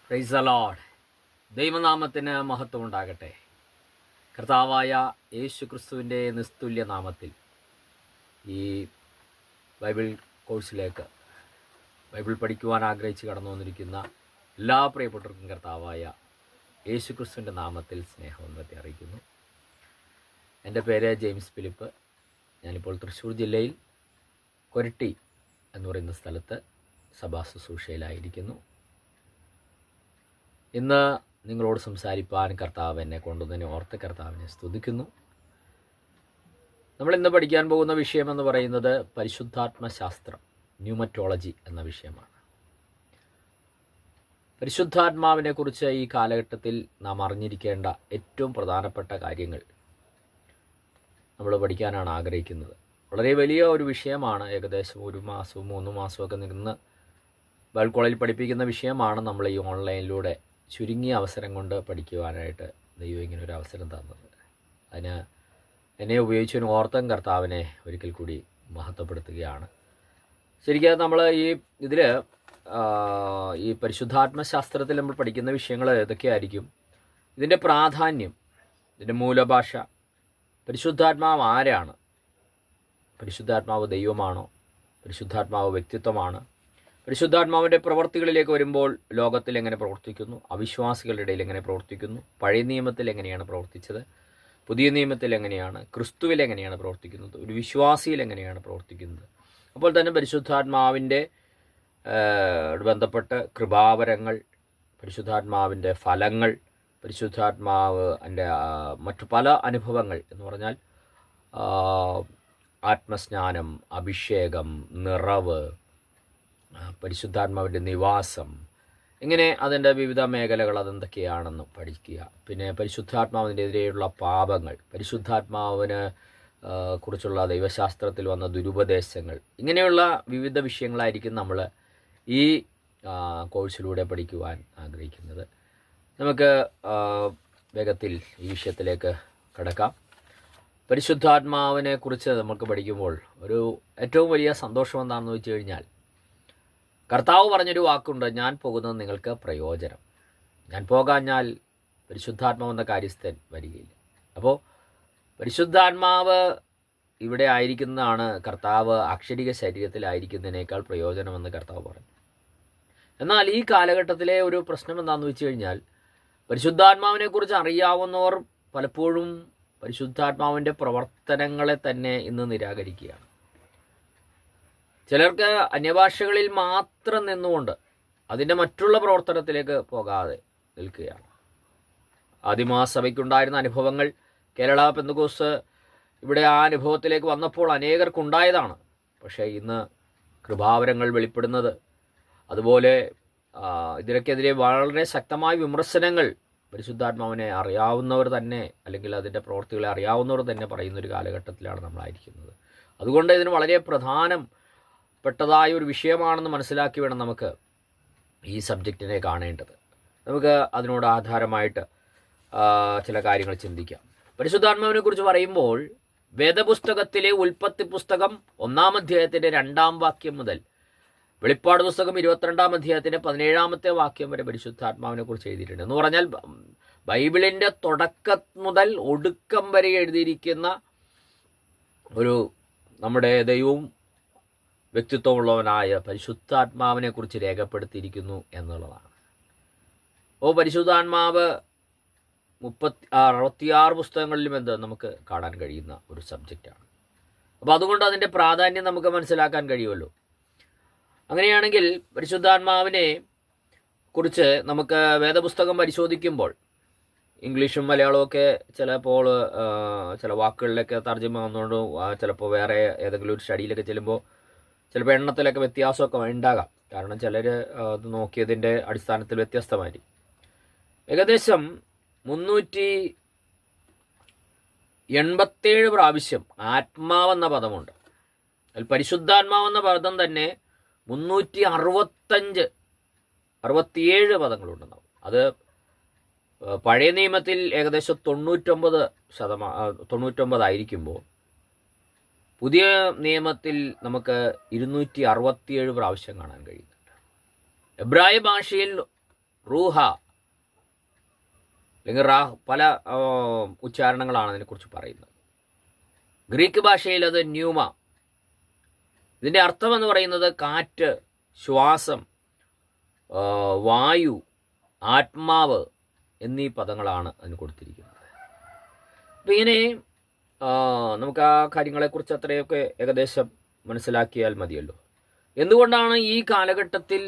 Praise the Lord. ദൈവനാമത്തിന് മഹത്വം ഉണ്ടാകട്ടെ. കർത്താവായ യേശു ക്രിസ്തുവിൻ്റെ നിസ്തുല്യ നാമത്തിൽ ഈ ബൈബിൾ കോഴ്സിലേക്ക് ബൈബിൾ പഠിക്കുവാൻ ആഗ്രഹിച്ച് കടന്നു വന്നിരിക്കുന്ന എല്ലാ പ്രിയപ്പെട്ടവർക്കും കർത്താവായ യേശു ക്രിസ്തുവിൻ്റെ നാമത്തിൽ സ്നേഹവന്ദനത്തെ അറിയിക്കുന്നു. എൻ്റെ പേര് ജെയിംസ് ഫിലിപ്പ്. ഞാനിപ്പോൾ തൃശ്ശൂർ ജില്ലയിൽ കൊരട്ടി എന്ന് പറയുന്ന സ്ഥലത്ത് സഭാ ശുശ്രൂഷയിലായിരിക്കുന്നു. ഇന്ന് നിങ്ങളോട് സംസാരിപ്പാൻ കർത്താവ് എന്നെ കൊണ്ടുവന്നതിനെ ഓർത്ത് കർത്താവിനെ സ്തുതിക്കുന്നു. നമ്മളിന്ന് പഠിക്കാൻ പോകുന്ന വിഷയമെന്ന് പറയുന്നത് പരിശുദ്ധാത്മശാസ്ത്രം, ന്യൂമറ്റോളജി എന്ന വിഷയമാണ്. പരിശുദ്ധാത്മാവിനെക്കുറിച്ച് ഈ കാലഘട്ടത്തിൽ നാം അറിഞ്ഞിരിക്കേണ്ട ഏറ്റവും പ്രധാനപ്പെട്ട കാര്യങ്ങൾ നമ്മൾ പഠിക്കാനാണ് ആഗ്രഹിക്കുന്നത്. വളരെ വലിയ ഒരു വിഷയമാണ്. ഏകദേശം 1 മാസവും 3 മാസമൊക്കെ നിന്ന് ബൈബിൾ കോളേജിൽ പഠിപ്പിക്കുന്ന വിഷയമാണ്. നമ്മൾ ഈ ഓൺലൈനിലൂടെ ചുരുങ്ങിയ അവസരം കൊണ്ട് പഠിക്കുവാനായിട്ട് ദൈവം ഇങ്ങനെ ഒരു അവസരം തന്നത്. അതിന് എന്നെ ഉപയോഗിച്ചതിന് ഓർത്തും കർത്താവിനെ ഒരിക്കൽ കൂടി മഹത്വപ്പെടുത്തുകയാണ്. ശരിക്കും നമ്മൾ ഈ പരിശുദ്ധാത്മശാസ്ത്രത്തിൽ നമ്മൾ പഠിക്കുന്ന വിഷയങ്ങൾ ഏതൊക്കെയായിരിക്കും? ഇതിൻ്റെ പ്രാധാന്യം, ഇതിൻ്റെ മൂലഭാഷ, പരിശുദ്ധാത്മാവ് ആരാണ്, പരിശുദ്ധാത്മാവ് ദൈവമാണോ, പരിശുദ്ധാത്മാവ് വ്യക്തിത്വമാണ്, പരിശുദ്ധാത്മാവിൻ്റെ പ്രവർത്തികളിലേക്ക് വരുമ്പോൾ ലോകത്തിൽ എങ്ങനെ പ്രവർത്തിക്കുന്നു, അവിശ്വാസികളുടെ ഇടയിൽ എങ്ങനെ പ്രവർത്തിക്കുന്നു, പഴയ നിയമത്തിൽ എങ്ങനെയാണ് പ്രവർത്തിച്ചത്, പുതിയ നിയമത്തിൽ എങ്ങനെയാണ്, ക്രിസ്തുവിൽ എങ്ങനെയാണ് പ്രവർത്തിക്കുന്നത്, ഒരു വിശ്വാസിയിൽ എങ്ങനെയാണ് പ്രവർത്തിക്കുന്നത്. അപ്പോൾ തന്നെ പരിശുദ്ധാത്മാവിൻ്റെ ബന്ധപ്പെട്ട് കൃപാവരങ്ങൾ, പരിശുദ്ധാത്മാവിൻ്റെ ഫലങ്ങൾ, പരിശുദ്ധാത്മാവ് എൻ്റെ മറ്റു പല അനുഭവങ്ങൾ എന്ന് പറഞ്ഞാൽ ആത്മസ്നാനം, അഭിഷേകം, നിറവ്, പരിശുദ്ധാത്മാവിൻ്റെ നിവാസം, ഇങ്ങനെ അതിൻ്റെ വിവിധ മേഖലകൾ അതെന്തൊക്കെയാണെന്ന് പഠിക്കുക. പിന്നെ പരിശുദ്ധാത്മാവിനെതിരെയുള്ള പാപങ്ങൾ, പരിശുദ്ധാത്മാവിന് കുറിച്ചുള്ള ദൈവശാസ്ത്രത്തിൽ വന്ന ദുരുപദേശങ്ങൾ, ഇങ്ങനെയുള്ള വിവിധ വിഷയങ്ങളായിരിക്കും നമ്മൾ ഈ കോഴ്സിലൂടെ പഠിക്കുവാൻ ആഗ്രഹിക്കുന്നത്. നമുക്ക് വേഗത്തിൽ ഈ വിഷയത്തിലേക്ക് കടക്കാം. പരിശുദ്ധാത്മാവിനെ കുറിച്ച് നമുക്ക് പഠിക്കുമ്പോൾ ഒരു ഏറ്റവും വലിയ സന്തോഷം എന്താണെന്ന് വെച്ച് കഴിഞ്ഞാൽ, കർത്താവ് പറഞ്ഞൊരു വാക്കുണ്ട്, ഞാൻ പോകുന്നത് നിങ്ങൾക്ക് പ്രയോജനം. ഞാൻ പോകാഞ്ഞാൽ പരിശുദ്ധാത്മാവെന്ന കാര്യസ്ഥൻ വരികയില്ല. അപ്പോൾ പരിശുദ്ധാത്മാവ് ഇവിടെ ആയിരിക്കുന്നതാണ് കർത്താവ് അക്ഷരിക ശരീരത്തിലായിരിക്കുന്നതിനേക്കാൾ പ്രയോജനമെന്ന് കർത്താവ് പറഞ്ഞു. എന്നാൽ ഈ കാലഘട്ടത്തിലെ ഒരു പ്രശ്നം എന്താണെന്ന് വെച്ച് കഴിഞ്ഞാൽ, പരിശുദ്ധാത്മാവിനെക്കുറിച്ച് അറിയാവുന്നവർ പലപ്പോഴും പരിശുദ്ധാത്മാവിൻ്റെ പ്രവർത്തനങ്ങളെ തന്നെ ഇന്ന് നിരാകരിക്കുകയാണ്. ചിലർക്ക് അന്യഭാഷകളിൽ മാത്രം നിന്നുകൊണ്ട് അതിൻ്റെ മറ്റുള്ള പ്രവർത്തനത്തിലേക്ക് പോകാതെ നിൽക്കുകയാണ്. ആദിമസഭയ്ക്കുണ്ടായിരുന്ന അനുഭവങ്ങൾ, കേരള പെന്തക്കോസ്ത് ഇവിടെ ആ അനുഭവത്തിലേക്ക് വന്നപ്പോൾ അനേകർക്കുണ്ടായതാണ്. പക്ഷേ ഇന്ന് കൃപാവരങ്ങൾ വെളിപ്പെടുന്നത്, അതുപോലെ ഇതിനൊക്കെതിരെ വളരെ ശക്തമായ വിമർശനങ്ങൾ പരിശുദ്ധാത്മാവിനെ അറിയാവുന്നവർ തന്നെ, അല്ലെങ്കിൽ അതിൻ്റെ പ്രവൃത്തികളെ അറിയാവുന്നവർ തന്നെ പറയുന്നൊരു കാലഘട്ടത്തിലാണ് നമ്മളായിരിക്കുന്നത്. അതുകൊണ്ട് ഇതിന് വളരെ പ്രധാനപ്പെട്ടതായ ഒരു വിഷയമാണെന്ന് മനസ്സിലാക്കി വേണം നമുക്ക് ഈ സബ്ജക്റ്റിനെ കാണേണ്ടത്. നമുക്ക് അതിനോട് ആധാരമായിട്ട് ചില കാര്യങ്ങൾ ചിന്തിക്കാം. പരിശുദ്ധാത്മാവിനെ കുറിച്ച് പറയുമ്പോൾ വേദപുസ്തകത്തിലെ ഉൽപ്പത്തി പുസ്തകം 1-ാം അധ്യായത്തിൻ്റെ 2-ാം വാക്യം മുതൽ വെളിപ്പാട് പുസ്തകം 22-ാം അധ്യായത്തിൻ്റെ 17-ാമത്തെ വാക്യം വരെ പരിശുദ്ധാത്മാവിനെ കുറിച്ച് എഴുതിയിട്ടുണ്ട്. എന്ന് പറഞ്ഞാൽ ബൈബിളിൻ്റെ തുടക്കം മുതൽ ഒടുക്കം വരെ എഴുതിയിരിക്കുന്ന ഒരു നമ്മുടെ ദൈവവും വ്യക്തിത്വമുള്ളവനായ പരിശുദ്ധാത്മാവിനെ കുറിച്ച് രേഖപ്പെടുത്തിയിരിക്കുന്നു എന്നുള്ളതാണ്. പരിശുദ്ധാത്മാവ് 66 പുസ്തകങ്ങളിലും നമുക്ക് കാണാൻ കഴിയുന്ന ഒരു സബ്ജക്റ്റാണ്. അപ്പോൾ അതുകൊണ്ട് അതിൻ്റെ പ്രാധാന്യം നമുക്ക് മനസ്സിലാക്കാൻ കഴിയുമല്ലോ. അങ്ങനെയാണെങ്കിൽ പരിശുദ്ധാത്മാവിനെ കുറിച്ച് നമുക്ക് വേദപുസ്തകം പരിശോധിക്കുമ്പോൾ ഇംഗ്ലീഷും മലയാളമൊക്കെ ചിലപ്പോൾ ചില വാക്കുകളിലൊക്കെ തർജ്ജമ വന്നുകൊണ്ട് ചിലപ്പോൾ വേറെ ഏതെങ്കിലും ഒരു സ്റ്റഡിയിലൊക്കെ ചെല്ലുമ്പോൾ ചിലപ്പോൾ എണ്ണത്തിലൊക്കെ വ്യത്യാസമൊക്കെ ഉണ്ടാകാം. കാരണം ചിലർ അത് നോക്കിയതിൻ്റെ അടിസ്ഥാനത്തിൽ വ്യത്യസ്തമായിരിക്കും. ഏകദേശം 387 പ്രാവശ്യം ആത്മാവെന്ന പദമുണ്ട്. അതിൽ പരിശുദ്ധാത്മാവെന്ന പദം തന്നെ 367 പദങ്ങളുണ്ടാവും. അത് പഴയ നിയമത്തിൽ ഏകദേശം 99 ആയിരിക്കുമ്പോൾ പുതിയ നിയമത്തിൽ നമുക്ക് 267 പ്രാവശ്യം കാണാൻ കഴിയുന്നുണ്ട്. എബ്രായ ഭാഷയിൽ റൂഹ, അല്ലെങ്കിൽ പല ഉച്ചാരണങ്ങളാണ് അതിനെക്കുറിച്ച് പറയുന്നത്. ഗ്രീക്ക് ഭാഷയിൽ അത് ന്യൂമ. ഇതിൻ്റെ അർത്ഥം എന്ന് പറയുന്നത് കാറ്റ്, ശ്വാസം, വായു, ആത്മാവ് എന്നീ പദങ്ങളാണ് അതിന് കൊടുത്തിരിക്കുന്നത്. അപ്പം ഇങ്ങനെ നമുക്ക് ആ കാര്യങ്ങളെക്കുറിച്ച് അത്രയൊക്കെ ഏകദേശം മനസ്സിലാക്കിയാൽ മതിയല്ലോ. എന്തുകൊണ്ടാണ് ഈ കാലഘട്ടത്തിൽ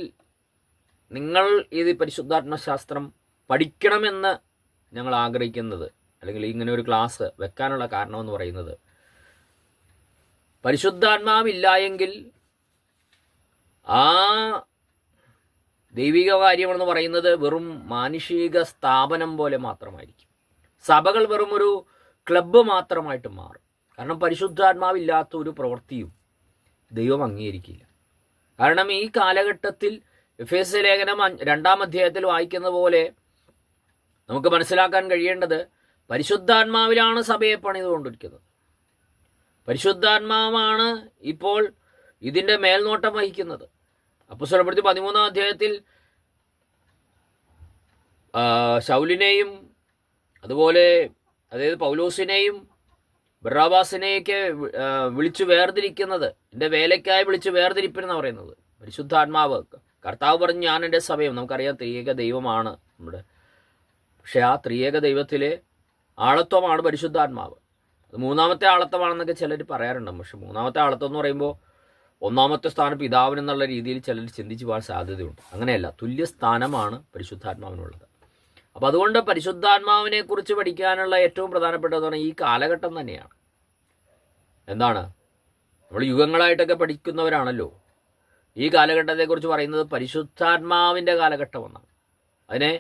നിങ്ങൾ ഇത് പരിശുദ്ധാത്മശാസ്ത്രം പഠിക്കണമെന്ന് ഞങ്ങൾ ആഗ്രഹിക്കുന്നത്, അല്ലെങ്കിൽ ഇങ്ങനെ ഒരു ക്ലാസ് വെക്കാനുള്ള കാരണമെന്ന് പറയുന്നത്, പരിശുദ്ധാത്മാവില്ല എങ്കിൽ ആ ദൈവിക കാര്യമെന്ന് പറയുന്നത് വെറും മാനുഷിക സ്ഥാപനം പോലെ മാത്രമായിരിക്കും. സഭകൾ വെറും ഒരു ക്ലബ്ബ് മാത്രമായിട്ട് മാറും. കാരണം പരിശുദ്ധാത്മാവില്ലാത്ത ഒരു പ്രവൃത്തിയും ദൈവം അംഗീകരിക്കില്ല. കാരണം ഈ കാലഘട്ടത്തിൽ എഫേസ്യ ലേഖനം 2-ാം അധ്യായത്തിൽ വായിക്കുന്ന പോലെ നമുക്ക് മനസ്സിലാക്കാൻ കഴിയേണ്ടത് പരിശുദ്ധാത്മാവിലാണ് സഭയെ പണിതുകൊണ്ടിരിക്കുന്നത്. പരിശുദ്ധാത്മാവാണ് ഇപ്പോൾ ഇതിൻ്റെ മേൽനോട്ടം വഹിക്കുന്നത്. അപ്പോസ്തലപ്രവൃത്തി 13-ാം അധ്യായത്തിൽ ശൗലിനെയും അതുപോലെ അതായത് പൗലോസിനെയും ബർന്നബാസിനെയൊക്കെ വിളിച്ചു വേർതിരിക്കുന്നത്, എൻ്റെ വേലയ്ക്കായി വിളിച്ചു വേർതിരിപ്പെന്ന് പറയുന്നത് പരിശുദ്ധാത്മാവ്. കർത്താവ് പറഞ്ഞു, ഞാൻ എൻ്റെ സഭയും. നമുക്കറിയാം ത്രിയേക ദൈവമാണ് നമ്മുടെ. പക്ഷെ ആ ത്രിയേക ദൈവത്തിലെ ആളത്വമാണ് പരിശുദ്ധാത്മാവ്. അത് 3-ാമത്തെ ആളത്വമാണെന്നൊക്കെ ചിലർ പറയാറുണ്ട്. പക്ഷെ 3-ാമത്തെ ആളത്വം എന്ന് പറയുമ്പോൾ 1-ാമത്തെ സ്ഥാനം പിതാവിനെന്നുള്ള രീതിയിൽ ചിലർ ചിന്തിച്ചു പോകാൻ സാധ്യതയുണ്ട്. അങ്ങനെയല്ല, തുല്യസ്ഥാനമാണ് പരിശുദ്ധാത്മാവിനുള്ളത്. അപ്പോൾ അതുകൊണ്ട് പരിശുദ്ധാത്മാവിനെ കുറിച്ച് പഠിക്കാനുള്ള ഏറ്റവും പ്രധാനപ്പെട്ടതെന്ന് ഈ കാലഘട്ടം തന്നെയാണ്. എന്താണ്, നമ്മൾ യുഗങ്ങളായിട്ടൊക്കെ പഠിക്കുന്നവരാണല്ലോ. ഈ കാലഘട്ടത്തെക്കുറിച്ച് പറയുന്നത് പരിശുദ്ധാത്മാവിൻ്റെ കാലഘട്ടമെന്നാണ്. അതിനെ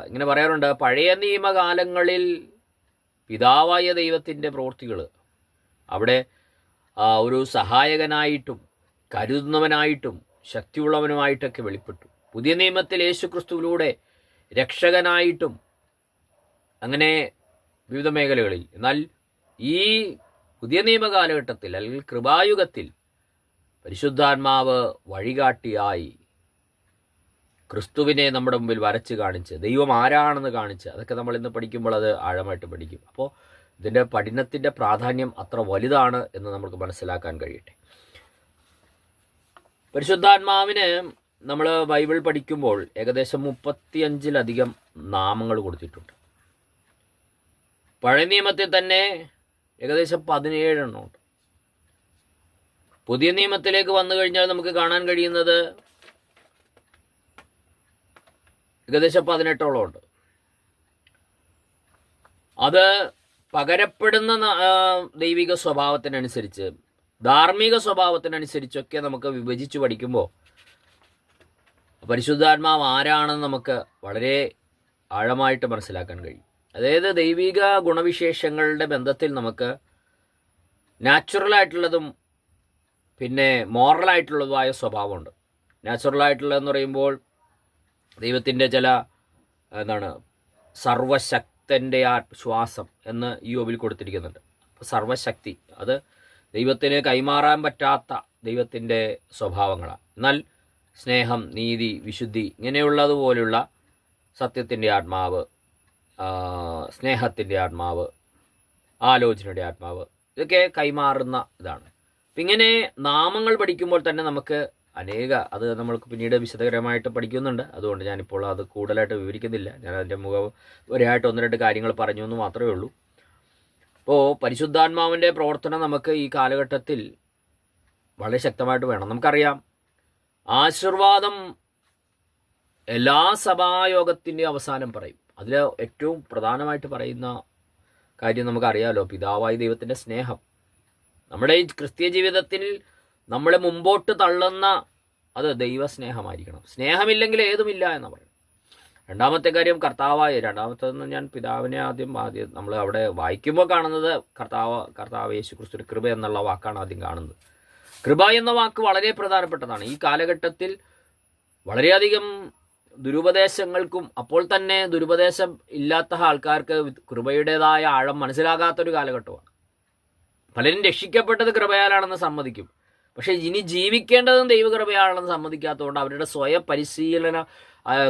ഇങ്ങനെ പറയാറുണ്ട്, പഴയ നിയമകാലങ്ങളിൽ പിതാവായ ദൈവത്തിൻ്റെ പ്രവൃത്തികൾ അവിടെ ഒരു സഹായകനായിട്ടും കരുതുന്നവനായിട്ടും ശക്തിയുള്ളവനുമായിട്ടൊക്കെ വെളിപ്പെട്ടു. പുതിയ നിയമത്തിൽ യേശുക്രിസ്തുവിലൂടെ രക്ഷകനായിട്ടും അങ്ങനെ വിവിധ മേഖലകളിൽ. എന്നാൽ ഈ പുതിയ നിയമകാലഘട്ടത്തിൽ അല്ലെങ്കിൽ കൃപായുഗത്തിൽ പരിശുദ്ധാത്മാവ് വഴികാട്ടിയായി ക്രിസ്തുവിനെ നമ്മുടെ മുമ്പിൽ വരച്ച് കാണിച്ച് ദൈവം ആരാണെന്ന് കാണിച്ച്, അതൊക്കെ നമ്മൾ ഇന്ന് പഠിക്കുമ്പോൾ അത് ആഴമായിട്ട് പഠിക്കും. അപ്പോൾ ഇതിൻ്റെ പഠനത്തിൻ്റെ പ്രാധാന്യം അത്ര വലുതാണ് എന്ന് നമുക്ക് മനസ്സിലാക്കാൻ കഴിയട്ടെ. പരിശുദ്ധാത്മാവിന് നമ്മൾ ബൈബിൾ പഠിക്കുമ്പോൾ ഏകദേശം 35-ലധികം നാമങ്ങൾ കൊടുത്തിട്ടുണ്ട്. പഴയ നിയമത്തിൽ തന്നെ ഏകദേശം 17 എണ്ണമുണ്ട്. പുതിയ നിയമത്തിലേക്ക് വന്നു കഴിഞ്ഞാൽ നമുക്ക് കാണാൻ കഴിയുന്നത് ഏകദേശം 18ഓളം ഉണ്ട്. അത് പകരപ്പെടുന്ന ദൈവിക സ്വഭാവത്തിനനുസരിച്ച്, ധാർമ്മിക സ്വഭാവത്തിനനുസരിച്ചൊക്കെ നമുക്ക് വിഭജിച്ച് പഠിക്കുമ്പോൾ പരിശുദ്ധാത്മാവ് ആരാണെന്ന് നമുക്ക് വളരെ ആഴമായിട്ട് മനസ്സിലാക്കാൻ കഴിയും. അതായത് ദൈവിക ഗുണവിശേഷങ്ങളുടെ ബന്ധത്തിൽ നമുക്ക് നാച്ചുറലായിട്ടുള്ളതും പിന്നെ മോറലായിട്ടുള്ളതുമായ സ്വഭാവമുണ്ട്. നാച്ചുറലായിട്ടുള്ളതെന്ന് പറയുമ്പോൾ ദൈവത്തിൻ്റെ ചില സർവശക്തൻ്റെ ശ്വാസം എന്ന് യോബിൽ കൊടുത്തിരിക്കുന്നുണ്ട്. സർവശക്തി അത് ദൈവത്തിന് കൈമാറാൻ പറ്റാത്ത ദൈവത്തിൻ്റെ സ്വഭാവങ്ങളാണ്. എന്നാൽ സ്നേഹം, നീതി, വിശുദ്ധി ഇങ്ങനെയുള്ളതുപോലുള്ള സത്യത്തിൻ്റെ ആത്മാവ്, സ്നേഹത്തിൻ്റെ ആത്മാവ്, ആലോചനയുടെ ആത്മാവ്, ഇതൊക്കെ കൈമാറുന്ന ഇതാണ്. അപ്പം ഇങ്ങനെ നാമങ്ങൾ പഠിക്കുമ്പോൾ തന്നെ നമുക്ക് അത് നമ്മൾക്ക് പിന്നീട് വിശദകരമായിട്ട് പഠിക്കുന്നുണ്ട്. അതുകൊണ്ട് ഞാനിപ്പോൾ അത് കൂടുതലായിട്ട് വിവരിക്കുന്നില്ല. ഞാൻ അതിൻ്റെ മുഖവരായിട്ട് 1-2 കാര്യങ്ങൾ പറഞ്ഞു എന്ന് മാത്രമേ ഉള്ളൂ. അപ്പോൾ പരിശുദ്ധാത്മാവിൻ്റെ പ്രവർത്തനം നമുക്ക് ഈ കാലഘട്ടത്തിൽ വളരെ ശക്തമായിട്ട് വേണം. നമുക്കറിയാം, ആശീർവാദം എല്ലാ സഭായോഗത്തിൻ്റെ അവസാനം പറയും. അതിൽ ഏറ്റവും പ്രധാനമായിട്ട് പറയുന്ന കാര്യം നമുക്കറിയാമല്ലോ, പിതാവായ ദൈവത്തിൻ്റെ സ്നേഹം. നമ്മുടെ ഈ ക്രിസ്തീയ ജീവിതത്തിൽ നമ്മളെ മുമ്പോട്ട് തള്ളുന്ന അത് ദൈവസ്നേഹമായിരിക്കണം. സ്നേഹമില്ലെങ്കിൽ ഏതുമില്ല എന്ന് പറയും. രണ്ടാമത്തെ കാര്യം രണ്ടാമത്തേതെന്ന് ഞാൻ പിതാവിനെ ആദ്യം നമ്മൾ അവിടെ വായിക്കുമ്പോൾ കാണുന്നത് കർത്താവ് യേശു ക്രിസ്തു കൃപ എന്നുള്ള വാക്കാണ് ആദ്യം കാണുന്നത്. കൃപ എന്ന വാക്ക് വളരെ പ്രധാനപ്പെട്ടതാണ്. ഈ കാലഘട്ടത്തിൽ വളരെയധികം ദുരുപദേശങ്ങൾക്കും അപ്പോൾ തന്നെ ദുരുപദേശം ഇല്ലാത്ത ആൾക്കാർക്ക് കൃപയുടേതായ ആഴം മനസ്സിലാകാത്തൊരു കാലഘട്ടമാണ്. പലരും രക്ഷിക്കപ്പെട്ടത് കൃപയാലാണെന്ന് സമ്മതിക്കും. പക്ഷേ ഇനി ജീവിക്കേണ്ടതും ദൈവകൃപയാണെന്ന് സമ്മതിക്കാത്തതുകൊണ്ട് അവരുടെ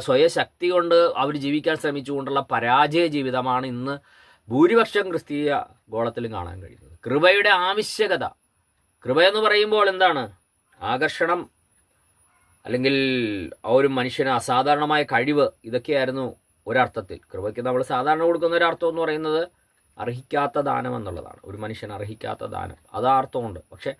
സ്വയ ശക്തി കൊണ്ട് അവർ ജീവിക്കാൻ ശ്രമിച്ചുകൊണ്ടുള്ള പരാജയ ജീവിതമാണ് ഇന്ന് ഭൂരിപക്ഷം ക്രിസ്തീയ ഗോളത്തിലും കാണാൻ കഴിയുന്നത്. കൃപയുടെ ആവശ്യകത, കൃപയെന്ന് പറയുമ്പോൾ എന്താണ്? ആകർഷണം, അല്ലെങ്കിൽ ആ ഒരു മനുഷ്യന് അസാധാരണമായ കഴിവ്, ഇതൊക്കെയായിരുന്നു ഒരർത്ഥത്തിൽ. കൃപയ്ക്ക് നമ്മൾ സാധാരണ കൊടുക്കുന്ന ഒരർത്ഥം എന്ന് പറയുന്നത് അർഹിക്കാത്ത ദാനം എന്നുള്ളതാണ്. ഒരു മനുഷ്യൻ അർഹിക്കാത്ത ദാനം, അത് അർത്ഥമുണ്ട്. പക്ഷെ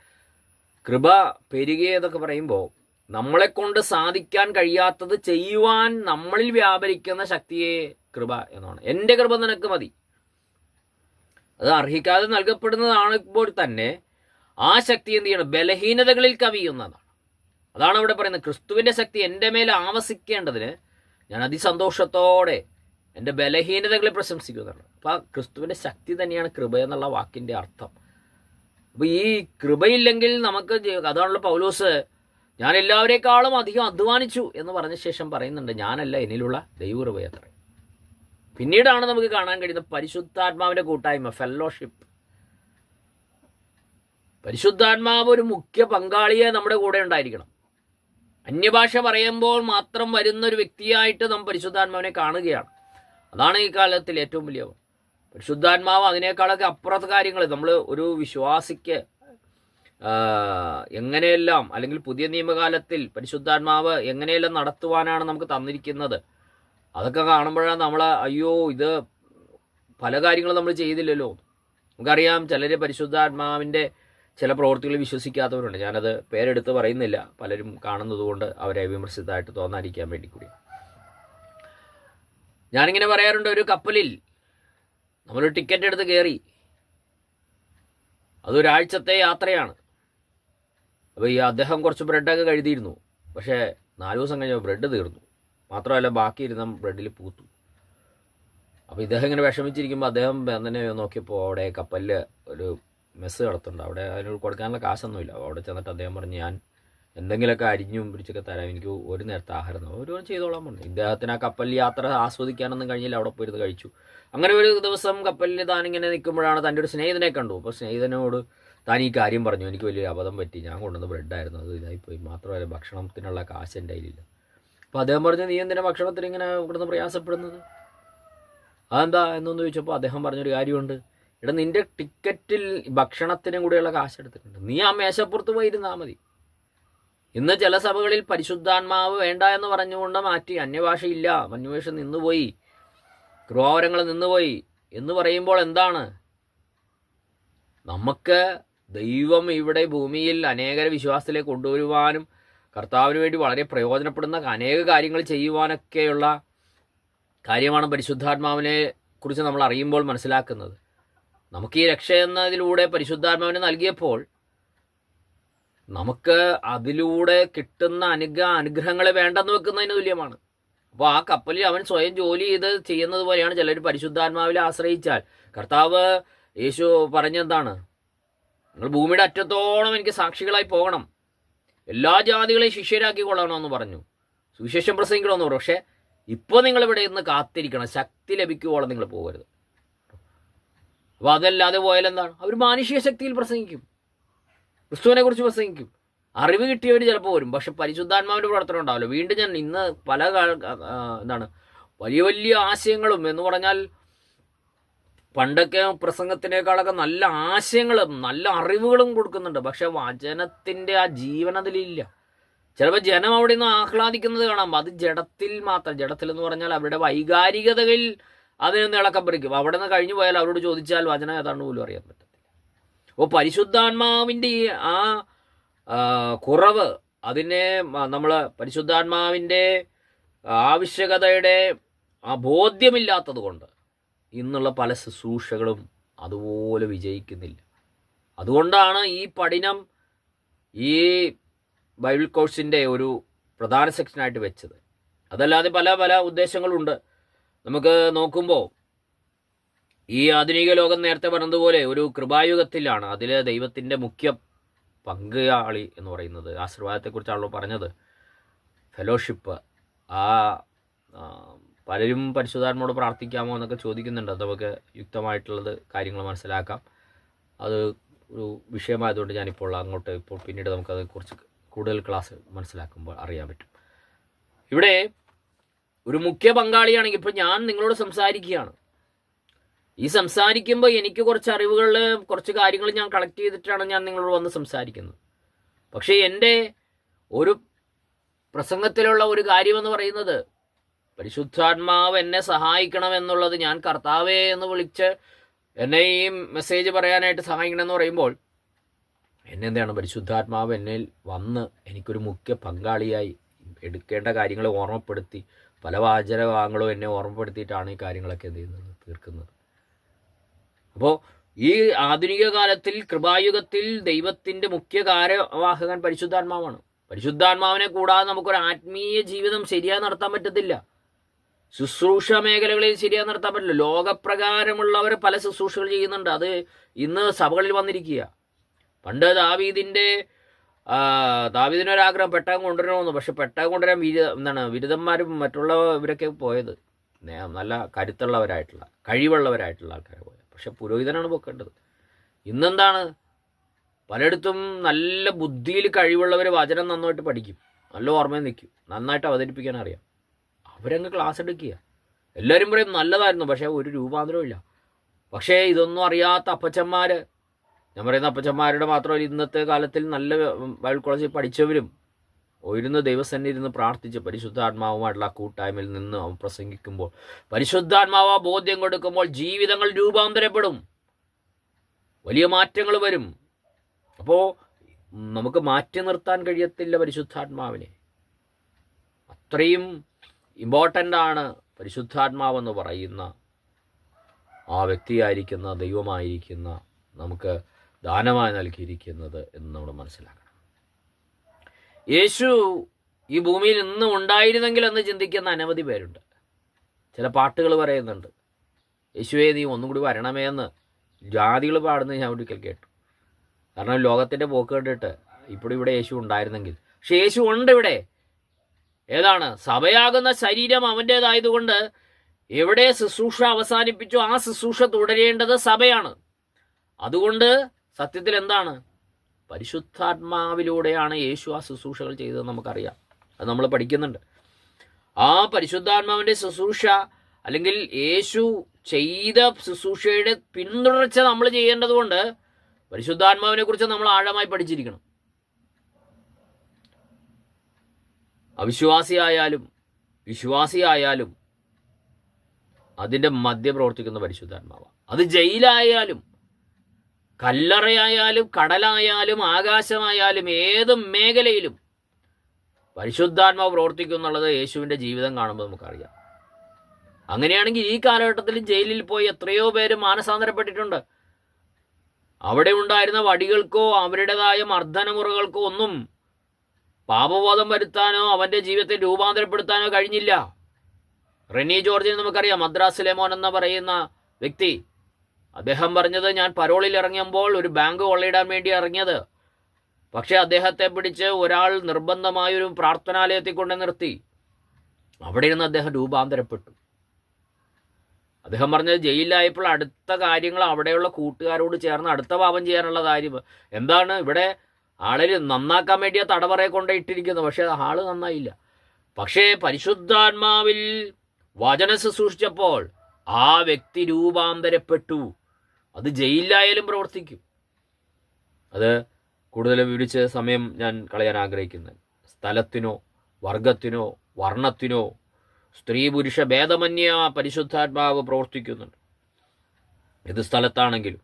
കൃപ പെരുകിയതൊക്കെ പറയുമ്പോൾ നമ്മളെക്കൊണ്ട് സാധിക്കാൻ കഴിയാത്തത് ചെയ്യുവാൻ നമ്മളിൽ വ്യാപരിക്കുന്ന ശക്തിയെ കൃപ എന്നാണ്. എൻ്റെ കൃപ നിനക്ക് മതി. അത് അർഹിക്കാതെ നൽകപ്പെടുന്നതാണിപ്പോൾ തന്നെ ആ ശക്തി എന്ത് ചെയ്യണം? ബലഹീനതകളിൽ കവിയുന്നതാണ്. അതാണ് അവിടെ പറയുന്നത്. ക്രിസ്തുവിൻ്റെ ശക്തി എൻ്റെ മേൽ ആവസിക്കേണ്ടതിന് ഞാൻ അതിസന്തോഷത്തോടെ എൻ്റെ ബലഹീനതകളെ പ്രശംസിക്കുന്നതാണ്. അപ്പോൾ ക്രിസ്തുവിൻ്റെ ശക്തി തന്നെയാണ് കൃപ എന്നുള്ള വാക്കിൻ്റെ അർത്ഥം. അപ്പോൾ ഈ കൃപയില്ലെങ്കിൽ നമുക്ക്, അതാണല്ലോ പൗലോസ് ഞാൻ എല്ലാവരേക്കാളും അധികം അധ്വാനിച്ചു എന്ന് പറഞ്ഞ ശേഷം പറയുന്നുണ്ട്, ഞാനല്ല എന്നിലുള്ള ദൈവകൃപയത്ര. പിന്നീടാണ് നമുക്ക് കാണാൻ കഴിയുന്ന പരിശുദ്ധാത്മാവിൻ്റെ കൂട്ടായ്മ, ഫെല്ലോഷിപ്പ്. പരിശുദ്ധാത്മാവ് ഒരു മുഖ്യ പങ്കാളിയെ നമ്മുടെ കൂടെ ഉണ്ടായിരിക്കണം. അന്യഭാഷ പറയുമ്പോൾ മാത്രം വരുന്നൊരു വ്യക്തിയായിട്ട് നാം പരിശുദ്ധാത്മാവിനെ കാണുകയാണ്. അതാണ് ഈ കാലത്തിൽ ഏറ്റവും വലിയ പരിശുദ്ധാത്മാവ്. അതിനേക്കാളൊക്കെ അപ്പുറത്തെ കാര്യങ്ങൾ നമ്മൾ ഒരു വിശ്വാസിക്ക് എങ്ങനെയെല്ലാം, അല്ലെങ്കിൽ പുതിയ നിയമകാലത്തിൽ പരിശുദ്ധാത്മാവ് എങ്ങനെയെല്ലാം നടത്തുവാനാണ് നമുക്ക് തന്നിരിക്കുന്നത്, അതൊക്കെ കാണുമ്പോഴാണ് നമ്മൾ അയ്യോ ഇത് പല കാര്യങ്ങളും നമ്മൾ ചെയ്തില്ലല്ലോ. നമുക്കറിയാം ചിലർ പരിശുദ്ധാത്മാവിൻ്റെ ചില പ്രവൃത്തികൾ വിശ്വസിക്കാത്തവരുണ്ട്. ഞാനത് പേരെടുത്ത് പറയുന്നില്ല, പലരും കാണുന്നത് കൊണ്ട് അവരെ വിമർശിതമായിട്ട് തോന്നാതിരിക്കാൻ വേണ്ടി കൂടി. ഞാനിങ്ങനെ പറയാറുണ്ട്, ഒരു കപ്പലിൽ നമ്മളൊരു ടിക്കറ്റ് എടുത്ത് കയറി, അതൊരാഴ്ചത്തെ യാത്രയാണ്. അപ്പോൾ ഈ അദ്ദേഹം കുറച്ച് ബ്രെഡൊക്കെ കഴുതിയിരുന്നു. പക്ഷേ 4 ദിവസം കഴിഞ്ഞപ്പോൾ ബ്രെഡ് തീർന്നു. മാത്രമല്ല ബാക്കി ഇരുന്ന ബ്രെഡിൽ പൂത്തു. അപ്പോൾ ഇദ്ദേഹം ഇങ്ങനെ വിഷമിച്ചിരിക്കുമ്പോൾ അദ്ദേഹം തന്നെ നോക്കിയപ്പോൾ അവിടെ കപ്പലിൽ ഒരു മെസ്സ് നടത്തുന്നുണ്ട്. അവിടെ അതിന് കൊടുക്കാനുള്ള കാശൊന്നുമില്ല. അവിടെ ചെന്നിട്ട് അദ്ദേഹം പറഞ്ഞു, ഞാൻ എന്തെങ്കിലുമൊക്കെ അരിഞ്ഞും പിടിച്ചൊക്കെ തരാം, എനിക്ക് ഒരു നേരത്തെ ആഹാരം ഒരു ചെയ്തോളാൻ പറഞ്ഞു. ഇദ്ദേഹത്തിന് ആ കപ്പൽ യാത്ര ആസ്വദിക്കാനൊന്നും കഴിഞ്ഞില്ല, അവിടെ പോയിരുന്ന് കഴിച്ചു. അങ്ങനെ ഒരു ദിവസം കപ്പലിൽ താനിങ്ങനെ നിൽക്കുമ്പോഴാണ് തൻ്റെ ഒരു സ്നേഹിതനെ കണ്ടു. അപ്പോൾ സ്നേഹിതനോട് താൻ ഈ കാര്യം പറഞ്ഞു, എനിക്ക് വലിയ അബദ്ധം പറ്റി, ഞാൻ കൊണ്ടുവന്ന ബ്രെഡായിരുന്നു, അത് ഇതായിപ്പോയി, മാത്രമല്ല ഭക്ഷണത്തിനുള്ള കാശ് എൻ്റെ കയ്യിലില്ല. അപ്പോൾ അദ്ദേഹം പറഞ്ഞു, നീ എന്തിനാ ഭക്ഷണത്തിന് ഇങ്ങനെ ഇവിടുന്ന് പ്രയാസപ്പെടുന്നത്, അതെന്താ എന്നൊന്ന് ചോദിച്ചപ്പോൾ അദ്ദേഹം പറഞ്ഞൊരു കാര്യമുണ്ട്, ഇവിടെ നിൻ്റെ ടിക്കറ്റിൽ ഭക്ഷണത്തിനും കൂടെയുള്ള കാശ് എടുത്തിട്ടുണ്ട്, നീ ആ മേശപ്പുറത്ത് പോയി ഇരുന്നാൽ മതി. ഇന്ന് ചില സഭകളിൽ പരിശുദ്ധാത്മാവ് വേണ്ട എന്ന് പറഞ്ഞുകൊണ്ട് മാറ്റി, അന്യഭാഷയില്ല, അന്യഭാഷ നിന്നുപോയി, കൃപാവരങ്ങൾ നിന്നുപോയി എന്ന് പറയുമ്പോൾ എന്താണ്? നമുക്ക് ദൈവം ഇവിടെ ഭൂമിയിൽ അനേകരെ വിശ്വാസത്തിലേക്ക് കൊണ്ടുവരുവാനും കർത്താവിന് വേണ്ടി വളരെ പ്രയോജനപ്പെടുന്ന അനേക കാര്യങ്ങൾ ചെയ്യുവാനൊക്കെയുള്ള കാര്യമാണ് പരിശുദ്ധാത്മാവിനെ കുറിച്ച് നമ്മൾ അറിയുമ്പോൾ മനസ്സിലാക്കുന്നത്. നമുക്ക് ഈ രക്ഷ എന്നതിലൂടെ പരിശുദ്ധാത്മാവിനെ നൽകിയപ്പോൾ നമുക്ക് അതിലൂടെ കിട്ടുന്ന അനുഗ്രഹങ്ങളെ വേണ്ടെന്ന് വെക്കുന്നതിന് തുല്യമാണ്. അപ്പോൾ ആ കപ്പലിൽ അവൻ സ്വയം ജോലി ചെയ്ത് ചെയ്യുന്നത് പോലെയാണ് ചിലർ പരിശുദ്ധാത്മാവിൽ ആശ്രയിച്ചാൽ. കർത്താവ് യേശു പറഞ്ഞെന്താണ്? നിങ്ങൾ ഭൂമിയുടെ അറ്റത്തോളം എനിക്ക് സാക്ഷികളായി പോകണം, എല്ലാ ജാതികളെയും ശിഷ്യരാക്കി കൊള്ളണമെന്ന് പറഞ്ഞു, സുവിശേഷം പ്രസംഗിക്കണമെന്ന് പറഞ്ഞു. പക്ഷേ ഇപ്പോൾ നിങ്ങളിവിടെ ഇന്ന് കാത്തിരിക്കണം, ശക്തി ലഭിക്കുവോളം നിങ്ങൾ പോകരുത്. അപ്പോൾ അതല്ലാതെ പോയാൽ എന്താണ്? അവർ മാനുഷിക ശക്തിയിൽ പ്രസംഗിക്കും, ക്രിസ്തുവിനെ കുറിച്ച് പ്രസംഗിക്കും, അറിവ് കിട്ടിയവർ ചിലപ്പോൾ വരും, പക്ഷെ പരിശുദ്ധാത്മാവിൻ്റെ പ്രവർത്തനം ഉണ്ടാവില്ല. വീണ്ടും ഞാൻ ഇന്ന് പല എന്താണ് വലിയ വലിയ ആശയങ്ങളും എന്ന് പറഞ്ഞാൽ പണ്ടൊക്കെ പ്രസംഗത്തിനേക്കാളൊക്കെ നല്ല ആശയങ്ങളും നല്ല അറിവുകളും കൊടുക്കുന്നുണ്ട്, പക്ഷെ വചനത്തിൻ്റെ ആ ജീവൻ അതിലില്ല. ചിലപ്പോൾ ജനം അവിടെ നിന്ന് ആഹ്ലാദിക്കുന്നത് കാണാം, അത് ജഡത്തിൽ മാത്രം. ജഡത്തിൽ എന്ന് പറഞ്ഞാൽ അവരുടെ വൈകാരികതകളിൽ അതിനൊന്ന് ഇളക്കം പറിക്കും. അവിടെ നിന്ന് കഴിഞ്ഞു പോയാൽ അവരോട് ചോദിച്ചാൽ വചനം ഏതാണ്ട് പോലും അറിയാൻ പറ്റത്തില്ല. അപ്പോൾ പരിശുദ്ധാത്മാവിൻ്റെ ഈ ആ കുറവ്, അതിനെ നമ്മൾ പരിശുദ്ധാത്മാവിൻ്റെ ആവശ്യകതയുടെ ആ ബോധ്യമില്ലാത്തത് കൊണ്ട് ഇന്നുള്ള പല ശുശ്രൂഷകളും അതുപോലെ വിജയിക്കുന്നില്ല. അതുകൊണ്ടാണ് ഈ പഠനം ഈ ബൈബിൾ കോഴ്സിൻ്റെ ഒരു പ്രധാന സെക്ഷനായിട്ട് വെച്ചത്. അതല്ലാതെ പല പല ഉദ്ദേശങ്ങളുണ്ട്. നമുക്ക് നോക്കുമ്പോൾ ഈ ആധുനിക ലോകം നേരത്തെ പറഞ്ഞതുപോലെ ഒരു കൃപായുഗത്തിലാണ്. അതിൽ ദൈവത്തിൻ്റെ മുഖ്യ പങ്കാളി എന്ന് പറയുന്നത് ആശീർവാദത്തെക്കുറിച്ചാണല്ലോ പറഞ്ഞത്, ഫെലോഷിപ്പ്. പലരും പരിശുദ്ധാത്മാവോട് പ്രാർത്ഥിക്കാമോ എന്നൊക്കെ ചോദിക്കുന്നുണ്ട്. അത് നമുക്ക് യുക്തമായിട്ടുള്ളത് കാര്യങ്ങൾ മനസ്സിലാക്കാം. അത് ഒരു വിഷയമായതുകൊണ്ട് ഞാനിപ്പോൾ അങ്ങോട്ട് ഇപ്പോൾ പിന്നീട് നമുക്കതേക്കുറിച്ച് കൂടുതൽ ക്ലാസ് മനസ്സിലാക്കുമ്പോൾ അറിയാൻ പറ്റും. ഇവിടെ ഒരു മുഖ്യ പങ്കാളിയാണെങ്കിൽ ഇപ്പോൾ ഞാൻ നിങ്ങളോട് സംസാരിക്കുകയാണ്. ഈ സംസാരിക്കുമ്പോൾ എനിക്ക് കുറച്ച് അറിവുകൾ, കുറച്ച് കാര്യങ്ങൾ ഞാൻ കളക്ട് ചെയ്തിട്ടാണ് ഞാൻ നിങ്ങളോട് വന്ന് സംസാരിക്കുന്നത്. പക്ഷേ എൻ്റെ ഒരു പ്രസംഗത്തിലുള്ള ഒരു കാര്യമെന്ന് പറയുന്നത് പരിശുദ്ധാത്മാവ് എന്നെ സഹായിക്കണമെന്നുള്ളത്, ഞാൻ കർത്താവേ എന്ന് വിളിച്ച് എന്നെ ഈ മെസ്സേജ് പറയാനായിട്ട് സഹായിക്കണമെന്ന് പറയുമ്പോൾ എന്നെ എന്താണ് പരിശുദ്ധാത്മാവ് എന്നിൽ വന്ന് എനിക്കൊരു മുഖ്യ പങ്കാളിയായി എടുക്കേണ്ട കാര്യങ്ങളെ ഓർമ്മപ്പെടുത്തി, പല വാചകങ്ങളും എന്നെ ഓർമ്മപ്പെടുത്തിയിട്ടാണ് ഈ കാര്യങ്ങളൊക്കെ എന്ത് ചെയ്യുന്നത്, തീർക്കുന്നത്. അപ്പോൾ ഈ ആധുനിക കാലത്തിൽ, കൃപായുഗത്തിൽ ദൈവത്തിൻ്റെ മുഖ്യ കാര്യവാഹകൻ പരിശുദ്ധാത്മാവാണ്. പരിശുദ്ധാത്മാവിനെ കൂടാതെ നമുക്കൊരു ആത്മീയ ജീവിതം ശരിയായി നടത്താൻ പറ്റത്തില്ല. ശുശ്രൂഷ മേഖലകളിൽ ശരിയായി നടത്താൻ പറ്റില്ല. ലോകപ്രകാരമുള്ളവർ പല ശുശ്രൂഷകൾ ചെയ്യുന്നുണ്ട്. അത് ഇന്ന് സഭകളിൽ വന്നിരിക്കുക. പണ്ട് ദാവീദിനൊരാഗ്രഹം പെട്ടകം കൊണ്ടുവരണമെന്ന്. പക്ഷെ പെട്ടകം കൊണ്ടുവരാൻ ബിരുദന്മാരും മറ്റുള്ളവരൊക്കെ പോയത് നല്ല കരുത്തുള്ളവരായിട്ടുള്ള, കഴിവുള്ളവരായിട്ടുള്ള ആൾക്കാർ പോയത്. പക്ഷെ പുരോഹിതനാണ് പോക്കേണ്ടത്. ഇന്നെന്താണ്, പലയിടത്തും നല്ല ബുദ്ധിയിൽ കഴിവുള്ളവർ വചനം നന്നായിട്ട് പഠിക്കും, നല്ല ഓർമ്മയിൽ നിൽക്കും, നന്നായിട്ട് അവതരിപ്പിക്കാൻ അറിയാം. അവരങ്ങ് ക്ലാസ് എടുക്കുക. എല്ലാവരും പറയും നല്ലതായിരുന്നു, പക്ഷേ ഒരു രൂപാന്തരവും ഇല്ല. പക്ഷേ ഇതൊന്നും അറിയാത്ത അപ്പച്ചന്മാർ, ഞാൻ പറയുന്ന അപ്പച്ചന്മാരുടെ മാത്രമല്ല, ഇന്നത്തെ കാലത്തിൽ നല്ല ബൈബിൾ കോളേജിൽ പഠിച്ചവരും ഇരുന്ന് ദൈവസന്നിധി ഇരുന്ന് പ്രാർത്ഥിച്ച് പരിശുദ്ധാത്മാവുമായിട്ടുള്ള കൂട്ടായ്മയിൽ നിന്ന് അവൻ പ്രസംഗിക്കുമ്പോൾ, പരിശുദ്ധാത്മാവ് ബോധ്യം കൊടുക്കുമ്പോൾ ജീവിതങ്ങൾ രൂപാന്തരപ്പെടും, വലിയ മാറ്റങ്ങൾ വരും. അപ്പോൾ നമുക്ക് മാറ്റി നിർത്താൻ കഴിയത്തില്ല പരിശുദ്ധാത്മാവിനെ. അത്രയും ഇമ്പോർട്ടൻ്റ് ആണ് പരിശുദ്ധാത്മാവെന്ന് പറയുന്ന ആ വ്യക്തിയായിരിക്കുന്ന, ദൈവമായിരിക്കുന്ന, നമുക്ക് ദാനമായി നൽകിയിരിക്കുന്നത് എന്ന് നമ്മൾ മനസ്സിലാക്കണം. യേശു ഈ ഭൂമിയിൽ ഇന്നും ഉണ്ടായിരുന്നെങ്കിൽ എന്ന് ചിന്തിക്കുന്ന അനവധി പേരുണ്ട്. ചില പാട്ടുകൾ പറയുന്നുണ്ട്, യേശുവേ നീ ഒന്നും കൂടി വരണമേ എന്ന് ജാതികൾ പാടുന്നത് ഞാൻ ഒരിക്കൽ കേട്ടു. കാരണം ലോകത്തിൻ്റെ പോക്ക് കണ്ടിട്ട് ഇവിടെ യേശു ഉണ്ടായിരുന്നെങ്കിൽ. പക്ഷെ യേശു ഉണ്ട് ഇവിടെ. ഏതാണ്? സഭയാകുന്ന ശരീരം അവൻ്റേതായതുകൊണ്ട് എവിടെ ശുശ്രൂഷ അവസാനിപ്പിച്ചോ ആ ശുശ്രൂഷ തുടരേണ്ടത് സഭയാണ്. അതുകൊണ്ട് സത്യത്തിൽ എന്താണ്, പരിശുദ്ധാത്മാവിലൂടെയാണ് യേശു ആ ശുശ്രൂഷകൾ ചെയ്തതെന്ന് നമുക്കറിയാം. അത് നമ്മൾ പഠിക്കുന്നുണ്ട്. ആ പരിശുദ്ധാത്മാവിൻ്റെ ശുശ്രൂഷ, അല്ലെങ്കിൽ യേശു ചെയ്ത ശുശ്രൂഷയുടെ പിന്തുടർച്ച നമ്മൾ ചെയ്യേണ്ടതുകൊണ്ട് പരിശുദ്ധാത്മാവിനെ കുറിച്ച് നമ്മൾ ആഴമായി പഠിച്ചിരിക്കണം. അവിശ്വാസിയായാലും വിശ്വാസിയായാലും അതിൻ്റെ മധ്യ പ്രവർത്തിക്കുന്ന പരിശുദ്ധാത്മാവാണ്. അത് ജയിലായാലും കല്ലറയായാലും കടലായാലും ആകാശമായാലും ഏത് മേഖലയിലും പരിശുദ്ധാത്മാവ് പ്രവർത്തിക്കും എന്നുള്ളത് യേശുവിൻ്റെ ജീവിതം കാണുമ്പോൾ നമുക്കറിയാം. അങ്ങനെയാണെങ്കിൽ ഈ കാലഘട്ടത്തിൽ ജയിലിൽ പോയി എത്രയോ പേര് മാനസാന്തരപ്പെട്ടിട്ടുണ്ട്. അവിടെ ഉണ്ടായിരുന്ന വടികൾക്കോ അവരുടേതായ മർദ്ദനമുറകൾക്കോ ഒന്നും പാപബോധം വരുത്താനോ അവൻ്റെ ജീവിതത്തെ രൂപാന്തരപ്പെടുത്താനോ കഴിഞ്ഞില്ല. റെനി ജോർജിനെ നമുക്കറിയാം, മദ്രാസ് ലെമോൻ എന്ന് പറയുന്ന വ്യക്തി. അദ്ദേഹം പറഞ്ഞത്, ഞാൻ പരോളിൽ ഇറങ്ങിയപ്പോൾ ഒരു ബാങ്ക് കൊള്ളയിടാൻ വേണ്ടി ഇറങ്ങിയത്, പക്ഷേ അദ്ദേഹത്തെ പിടിച്ച് ഒരാൾ നിർബന്ധമായൊരു പ്രാർത്ഥനാലയത്തിൽ കൊണ്ട് നിർത്തി. അവിടെ ഇരുന്ന് അദ്ദേഹം രൂപാന്തരപ്പെട്ടു. അദ്ദേഹം പറഞ്ഞത്, ജയിലിലായപ്പോൾ അടുത്ത കാര്യങ്ങൾ അവിടെയുള്ള കൂട്ടുകാരോട് ചേർന്ന് അടുത്ത പാപം ചെയ്യാനുള്ള കാര്യം എന്താണ്, ഇവിടെ ആളിൽ നന്നാക്കാൻ വേണ്ടിയാ തടവറയെ കൊണ്ടിട്ടിരിക്കുന്നത്, പക്ഷേ ആള് നന്നായില്ല. പക്ഷേ പരിശുദ്ധാത്മാവിൽ വചനം ശുശ്രൂഷിച്ചപ്പോൾ ആ വ്യക്തി രൂപാന്തരപ്പെട്ടു. അത് ജയിലിലായാലും പ്രവർത്തിക്കും. അത് കൂടുതൽ വിവരിച്ച് സമയം ഞാൻ കളയാൻ ആഗ്രഹിക്കുന്നത്, സ്ഥലത്തിനോ വർഗത്തിനോ വർണ്ണത്തിനോ സ്ത്രീ പുരുഷ ഭേദമന്യേ പരിശുദ്ധാത്മാവ് പ്രവർത്തിക്കുന്നുണ്ട്. ഏത് സ്ഥലത്താണെങ്കിലും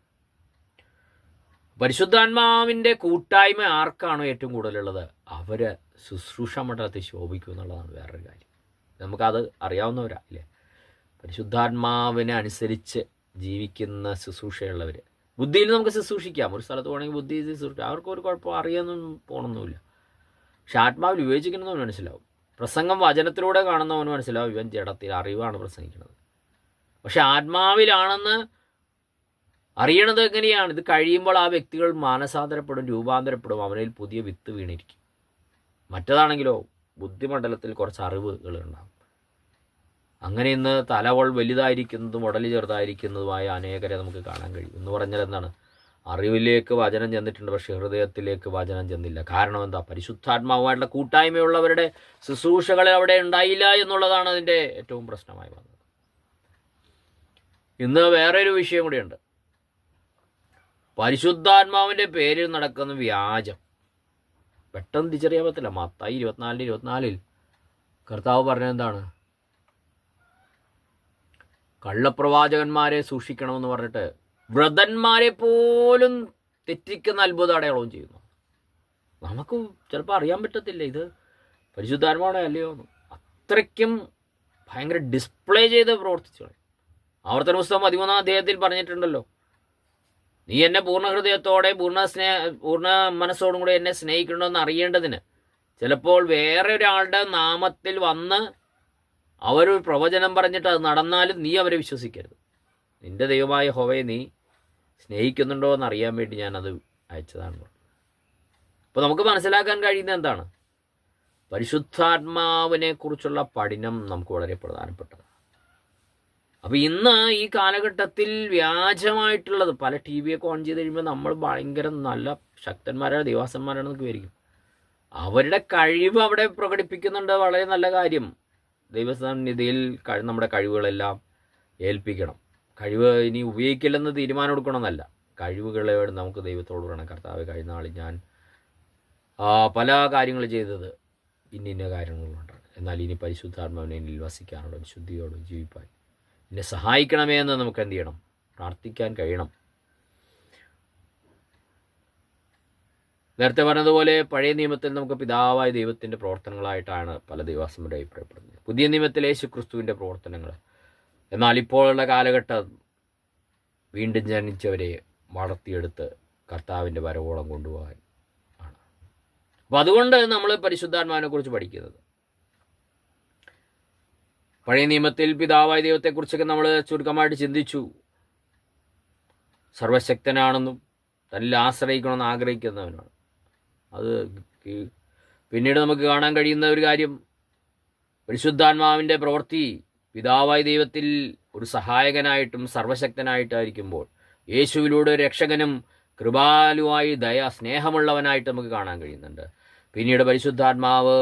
പരിശുദ്ധാത്മാവിൻ്റെ കൂട്ടായ്മ ആർക്കാണോ ഏറ്റവും കൂടുതലുള്ളത് അവർ ശുശ്രൂഷ മണ്ഡലത്തിൽ ശോഭിക്കും എന്നുള്ളതാണ് വേറൊരു കാര്യം. നമുക്കത് അറിയാവുന്നവരാ ഇല്ലേ? പരിശുദ്ധാത്മാവിനെ അനുസരിച്ച് ജീവിക്കുന്ന ശുശ്രൂഷയുള്ളവർ. ബുദ്ധിയിൽ നമുക്ക് ശുശ്രൂഷിക്കാം, ഒരു സ്ഥലത്ത് പോകണമെങ്കിൽ ബുദ്ധി ശുശ്രൂഷിക്കാം, അവർക്കൊരു കുഴപ്പം അറിയാനൊന്നും പോകണമെന്നില്ല. പക്ഷെ ആത്മാവിൽ വിവേചിക്കുന്നവന് മനസ്സിലാവും. പ്രസംഗം വചനത്തിലൂടെ കാണുന്നവന് മനസ്സിലാവും ഇവൻ ജഡത്തിൽ അറിവാണ് പ്രസംഗിക്കുന്നത്. പക്ഷെ ആത്മാവിലാണെന്ന് അറിയണത് എങ്ങനെയാണ്? ഇത് കഴിയുമ്പോൾ ആ വ്യക്തികൾ മാനസാന്തരപ്പെടും, രൂപാന്തരപ്പെടും, അവനിൽ പുതിയ വിത്ത് വീണിരിക്കും. മറ്റതാണെങ്കിലോ ബുദ്ധിമണ്ഡലത്തിൽ കുറച്ച് അറിവുകൾ ഉണ്ടാകും. അങ്ങനെ ഇന്ന് തലവൾ വലുതായിരിക്കുന്നതും ഉടല് ചെറുതായിരിക്കുന്നതുമായ അനേകരെ നമുക്ക് കാണാൻ കഴിയും. എന്ന് പറഞ്ഞാൽ എന്താണ്? അറിവിലേക്ക് വചനം ചെന്നിട്ടുണ്ട്, പക്ഷേ ഹൃദയത്തിലേക്ക് വചനം ചെന്നില്ല. കാരണം എന്താ? പരിശുദ്ധാത്മാവുമായിട്ടുള്ള കൂട്ടായ്മയുള്ളവരുടെ ശുശ്രൂഷകൾ അവിടെ ഉണ്ടായില്ല എന്നുള്ളതാണ് അതിൻ്റെ ഏറ്റവും പ്രശ്നമായി വന്നത്. ഇന്ന് വേറൊരു വിഷയം കൂടിയുണ്ട്. പരിശുദ്ധാത്മാവിൻ്റെ പേരിൽ നടക്കുന്ന വ്യാജം പെട്ടെന്ന് തിരിച്ചറിയാൻ പറ്റില്ല. മത്തായി 24:24 കർത്താവ് പറഞ്ഞെന്താണ്? കള്ളപ്രവാചകന്മാരെ സൂക്ഷിക്കണമെന്ന് പറഞ്ഞിട്ട് വ്രതന്മാരെ പോലും തെറ്റിക്കുന്ന അത്ഭുത അടയാളവും ചെയ്യുന്നു. നമുക്ക് ചിലപ്പോൾ അറിയാൻ പറ്റത്തില്ല ഇത് പരിശുദ്ധാത്മാവാണോ അല്ലയോ എന്ന്. അത്രയ്ക്കും ഭയങ്കര ഡിസ്പ്ലേ ചെയ്ത് പ്രവർത്തിച്ചു. ആവർത്തന പുസ്തകം 13-ാം അധ്യായത്തിൽ പറഞ്ഞിട്ടുണ്ടല്ലോ, നീ എന്നെ പൂർണ്ണ ഹൃദയത്തോടെ പൂർണ്ണ മനസ്സോടും കൂടെ എന്നെ സ്നേഹിക്കണമെന്ന് അറിയേണ്ടതിന് ചിലപ്പോൾ വേറെ ഒരാളുടെ നാമത്തിൽ വന്ന് അവരൊരു പ്രവചനം പറഞ്ഞിട്ട് അത് നടന്നാലും നീ അവരെ വിശ്വസിക്കരുത്. നിന്റെ ദൈവമായ യഹോവയെ നീ സ്നേഹിക്കുന്നുണ്ടോ എന്ന് അറിയാൻ വേണ്ടി ഞാനത് അയച്ചതാണ്. അപ്പോൾ നമുക്ക് മനസ്സിലാക്കാൻ കഴിയുന്നത് എന്താണ്? പരിശുദ്ധാത്മാവിനെ കുറിച്ചുള്ള പഠനം നമുക്ക് വളരെ പ്രധാനപ്പെട്ടതാണ്. അപ്പോൾ ഇന്ന് ഈ കാലഘട്ടത്തിൽ വ്യാജമായിട്ടുള്ളത് പല ടി വിയൊക്കെ ഓൺ ചെയ്ത് കഴിയുമ്പോൾ നമ്മൾ ഭയങ്കര നല്ല ശക്തന്മാരാണ്, ദൈവാസന്മാരാണെന്നൊക്കെ വിചാരിക്കും. അവരുടെ കഴിവ് അവിടെ പ്രകടിപ്പിക്കുന്നുണ്ട്, വളരെ നല്ല കാര്യം. ദൈവസന്നിധിയിൽ നമ്മുടെ കഴിവുകളെല്ലാം ഏൽപ്പിക്കണം. കഴിവ് ഇനി ഉപയോഗിക്കില്ലെന്ന് തീരുമാനം എടുക്കണമെന്നല്ല, കഴിവുകളോട് നമുക്ക് ദൈവത്തോട് പറയണം, കർത്താവ് കഴിഞ്ഞ നാളിൽ ഞാൻ പല കാര്യങ്ങൾ ചെയ്തത് ഇന്ന കാര്യങ്ങളുണ്ടാണ്, എന്നാൽ ഇനി പരിശുദ്ധാത്മാവിനെ എന്നിൽ വസിക്കാനുള്ള വിശുദ്ധിയോട് ജീവിപ്പാൻ എന്നെ സഹായിക്കണമേ എന്ന് നമുക്ക് എന്ത് ചെയ്യണം? പ്രാർത്ഥിക്കാൻ കഴിയണം. നേരത്തെ പറഞ്ഞതുപോലെ പഴയ നിയമത്തിൽ നമുക്ക് പിതാവായ ദൈവത്തിൻ്റെ പ്രവർത്തനങ്ങളായിട്ടാണ് പല ദൈവാസന്മാരെ അഭിപ്രായപ്പെടുന്നത്. പുതിയ നിയമത്തിൽ യേശുക്രിസ്തുവിൻ്റെ പ്രവർത്തനങ്ങൾ. എന്നാൽ ഇപ്പോഴുള്ള കാലഘട്ടം വീണ്ടും ജനിച്ചവരെ വളർത്തിയെടുത്ത് കർത്താവിൻ്റെ വരവോളം കൊണ്ടുപോകാൻ ആണ്. അപ്പോൾ അതുകൊണ്ട് നമ്മൾ പരിശുദ്ധാത്മാവിനെ കുറിച്ച് പഠിക്കുന്നത്. പഴയ നിയമത്തിൽ പിതാവായ ദൈവത്തെക്കുറിച്ചൊക്കെ നമ്മൾ ചുരുക്കമായിട്ട് ചിന്തിച്ചു. സർവശക്തനാണെന്നും തന്നിൽ ആശ്രയിക്കണമെന്ന് ആഗ്രഹിക്കുന്നവനാണ്. അത് പിന്നീട് നമുക്ക് കാണാൻ കഴിയുന്ന ഒരു കാര്യം, പരിശുദ്ധാത്മാവിൻ്റെ പ്രവൃത്തി പിതാവായ ദൈവത്തിൽ ഒരു സഹായകനായിട്ടും സർവശക്തനായിട്ടായിരിക്കുമ്പോൾ യേശുവിലൂടെ രക്ഷകനും കൃപാലുവായി സ്നേഹമുള്ളവനായിട്ട് നമുക്ക് കാണാൻ കഴിയുന്നുണ്ട്. പിന്നീട് പരിശുദ്ധാത്മാവ്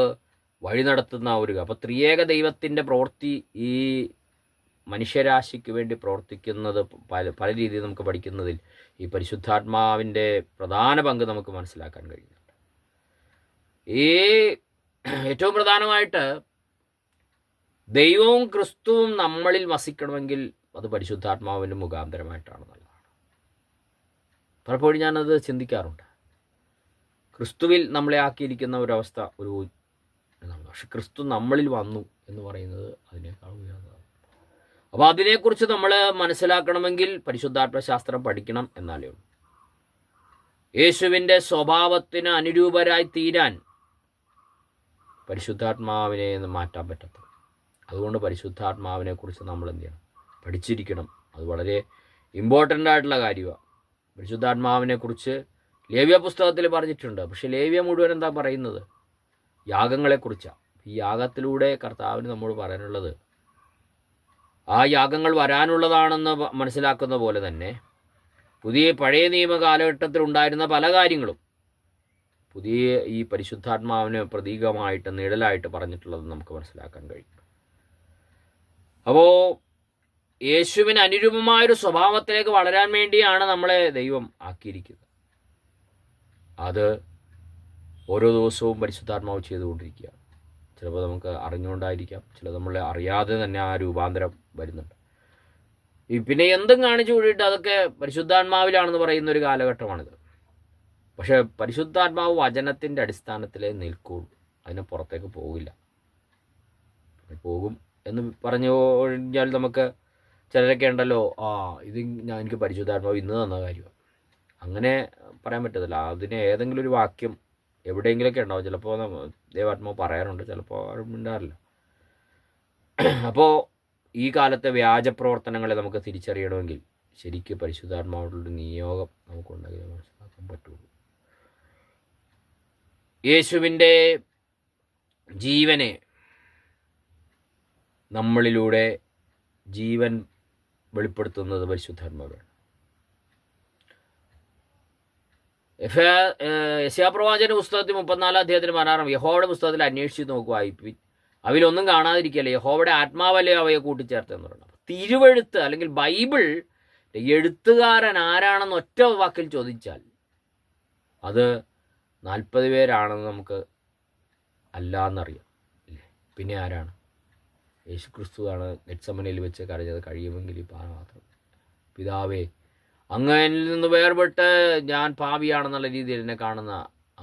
വഴി നടത്തുന്ന ഒരു, അപ്പോൾ ത്രിയേക ദൈവത്തിൻ്റെ പ്രവൃത്തി ഈ മനുഷ്യരാശിക്ക് വേണ്ടി പ്രവർത്തിക്കുന്നത് പല രീതിയിൽ നമുക്ക് പഠിക്കുന്നതിൽ ഈ പരിശുദ്ധാത്മാവിൻ്റെ പ്രധാന പങ്ക് നമുക്ക് മനസ്സിലാക്കാൻ കഴിയുന്നുണ്ട്. ഈ ഏറ്റവും പ്രധാനമായിട്ട് ദൈവവും ക്രിസ്തുവും നമ്മളിൽ വസിക്കണമെങ്കിൽ അത് പരിശുദ്ധാത്മാവിൻ്റെ മുഖാന്തരമായിട്ടാണ് നല്ലതാണ്. പലപ്പോഴും ഞാനത് ചിന്തിക്കാറുണ്ട്. ക്രിസ്തുവിൽ നമ്മളെ ആക്കിയിരിക്കുന്ന ഒരവസ്ഥ പക്ഷെ ക്രിസ്തു നമ്മളിൽ വന്നു എന്ന് പറയുന്നത് അതിനേക്കാൾ ഉയർന്നതാണ്. അപ്പോൾ അതിനെക്കുറിച്ച് നമ്മൾ മനസ്സിലാക്കണമെങ്കിൽ പരിശുദ്ധാത്മശാസ്ത്രം പഠിക്കണം എന്നാലേ ഉള്ളൂ. യേശുവിൻ്റെ സ്വഭാവത്തിന് അനുരൂപരായി തീരാൻ പരിശുദ്ധാത്മാവിനെ മാറ്റാൻ പറ്റത്തില്ല. അതുകൊണ്ട് പരിശുദ്ധാത്മാവിനെക്കുറിച്ച് നമ്മൾ എന്ത് ചെയ്യണം? പഠിച്ചിരിക്കണം. അത് വളരെ ഇമ്പോർട്ടൻ്റ് ആയിട്ടുള്ള കാര്യമാണ്. പരിശുദ്ധാത്മാവിനെക്കുറിച്ച് ലേവ്യ പുസ്തകത്തിൽ പറഞ്ഞിട്ടുണ്ട്. പക്ഷെ ലേവ്യ മുഴുവൻ എന്താ പറയുന്നത്? യാഗങ്ങളെക്കുറിച്ചാണ്. ഈ യാഗത്തിലൂടെ കർത്താവിന് നമ്മൾ പറയാനുള്ളത്, ആ യാഗങ്ങൾ വരാനുള്ളതാണെന്ന് മനസ്സിലാക്കുന്ന പോലെ തന്നെ പഴയ നിയമ കാലഘട്ടത്തിൽ ഉണ്ടായിരുന്ന പല കാര്യങ്ങളും പുതിയ ഈ പരിശുദ്ധാത്മാവിന് പ്രതീകമായിട്ട് നിഴലായിട്ട് പറഞ്ഞിട്ടുള്ളത് നമുക്ക് മനസ്സിലാക്കാൻ കഴിയും. അപ്പോൾ യേശുവിന് അനുരൂപമായൊരു സ്വഭാവത്തിലേക്ക് വളരാൻ വേണ്ടിയാണ് നമ്മളെ ദൈവം ആക്കിയിരിക്കുന്നത്. അത് ഓരോ ദിവസവും പരിശുദ്ധാത്മാവ് ചെയ്തുകൊണ്ടിരിക്കുകയാണ്. ചിലപ്പോൾ നമുക്ക് അറിഞ്ഞുകൊണ്ടായിരിക്കാം, ചിലത് നമ്മളെ അറിയാതെ തന്നെ ആ രൂപാന്തരം വരുന്നുണ്ട്. പിന്നെ എന്തും കാണിച്ചു കൂടിയിട്ട് അതൊക്കെ പരിശുദ്ധാത്മാവിലാണെന്ന് പറയുന്ന ഒരു കാലഘട്ടമാണിത്. പക്ഷേ പരിശുദ്ധാത്മാവ് വചനത്തിൻ്റെ അടിസ്ഥാനത്തിലേ നിൽക്കുള്ളൂ, അതിന് പുറത്തേക്ക് പോകില്ല. പോകും എന്ന് പറഞ്ഞു കഴിഞ്ഞാൽ നമുക്ക് ചിലരൊക്കെ ഉണ്ടല്ലോ, എനിക്ക് പരിശുദ്ധാത്മാവ് ഇന്ന് തന്ന കാര്യമാണ്, അങ്ങനെ പറയാൻ പറ്റത്തില്ല. അതിന് ഏതെങ്കിലും ഒരു വാക്യം എവിടെയെങ്കിലുമൊക്കെ ഉണ്ടാവും. ചിലപ്പോൾ ദൈവാത്മാവ് പറയാറുണ്ട്, ചിലപ്പോൾ ആരും മിണ്ടാറില്ല. അപ്പോൾ ഈ കാലത്തെ വ്യാജപ്രവർത്തനങ്ങളെ നമുക്ക് തിരിച്ചറിയണമെങ്കിൽ ശരിക്കും പരിശുദ്ധാത്മാവുള്ള നിയോഗം നമുക്കുണ്ടെങ്കിൽ മനസ്സിലാക്കാൻ പറ്റുള്ളൂ. യേശുവിൻ്റെ ജീവനെ നമ്മളിലൂടെ ജീവൻ വെളിപ്പെടുത്തുന്നത് പരിശുദ്ധാത്മാവാണ്. യെശയ്യാപ്രവാചകന്റെ പുസ്തകത്തിൽ 34 അധ്യായത്തിന് 16 യഹോവയുടെ പുസ്തകത്തിൽ അന്വേഷിച്ച് നോക്കുക, അവയിലൊന്നും കാണാതിരിക്കല്ലേ, യഹോവയുടെ ആത്മാവല്ലേ അവയെ കൂട്ടിച്ചേർത്തെന്ന് പറയുന്നത്. തിരുവെഴുത്ത് അല്ലെങ്കിൽ ബൈബിൾ എഴുത്തുകാരൻ ആരാണെന്ന് ഒറ്റ വാക്കിൽ ചോദിച്ചാൽ അത് 40 പേരാണെന്ന് നമുക്ക് അല്ലാന്നറിയാം ഇല്ലേ? പിന്നെ ആരാണ്? യേശു ക്രിസ്തുവാണ് ഗെത്സമനയിൽ വെച്ച് കരഞ്ഞത്, കഴിയുമെങ്കിൽ ഈ പാത്രം പിതാവേ അങ്ങയിൽ നിന്ന് വേർപെട്ട് ഞാൻ പാപിയാണെന്നുള്ള രീതിയിൽ എന്നെ കാണുന്ന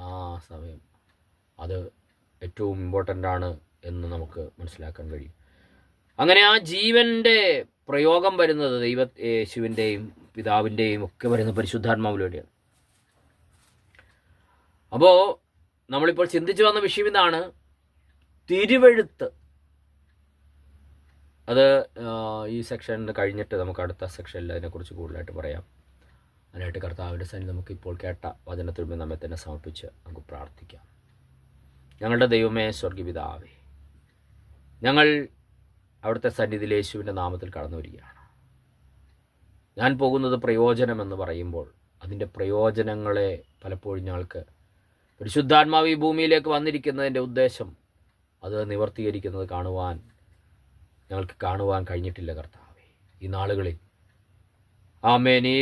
ആ സമയം അത് ഏറ്റവും ഇമ്പോർട്ടൻ്റ് ആണ് എന്ന് നമുക്ക് മനസ്സിലാക്കാൻ കഴിയും. അങ്ങനെ ആ ജീവൻ്റെ പ്രയോഗം വരുന്നത് യേശുവിൻ്റെയും പിതാവിൻ്റെയും ഒക്കെ വരുന്ന പരിശുദ്ധാത്മാവിലൂടെയാണ്. അപ്പോൾ നമ്മളിപ്പോൾ ചിന്തിച്ചു വന്ന വിഷയം ഇതാണ്, തിരുവെഴുത്ത്. അത് ഈ സെക്ഷൻ കഴിഞ്ഞിട്ട് നമുക്ക് അടുത്ത സെക്ഷനിൽ അതിനെക്കുറിച്ച് കൂടുതലായിട്ട് പറയാം. അതിനായിട്ട് കർത്താവിൻ്റെ സന്നിധി നമുക്കിപ്പോൾ കേട്ട വചനത്തിന്മേൽ നമ്മെ തന്നെ സമർപ്പിച്ച് നമുക്ക് പ്രാർത്ഥിക്കാം. ഞങ്ങളുടെ ദൈവമേ, സ്വർഗപിതാവേ, ഞങ്ങൾ അവിടുത്തെ സന്നിധിയിൽ യേശുവിൻ്റെ നാമത്തിൽ കടന്നു വരികയാണ്. ഞാൻ പോകുന്നത് പ്രയോജനമെന്ന് പറയുമ്പോൾ അതിൻ്റെ പ്രയോജനങ്ങളെ പലപ്പോഴും ഞങ്ങൾക്ക് പരിശുദ്ധാത്മാവ് ഈ ഭൂമിയിലേക്ക് വന്നിരിക്കുന്നതിൻ്റെ ഉദ്ദേശം അത് നിവർത്തീകരിക്കുന്നത് ഞങ്ങൾക്ക് കാണുവാൻ കഴിഞ്ഞിട്ടില്ല കർത്താവേ. ഈ നാളുകളിൽ ആമേൻ, ഈ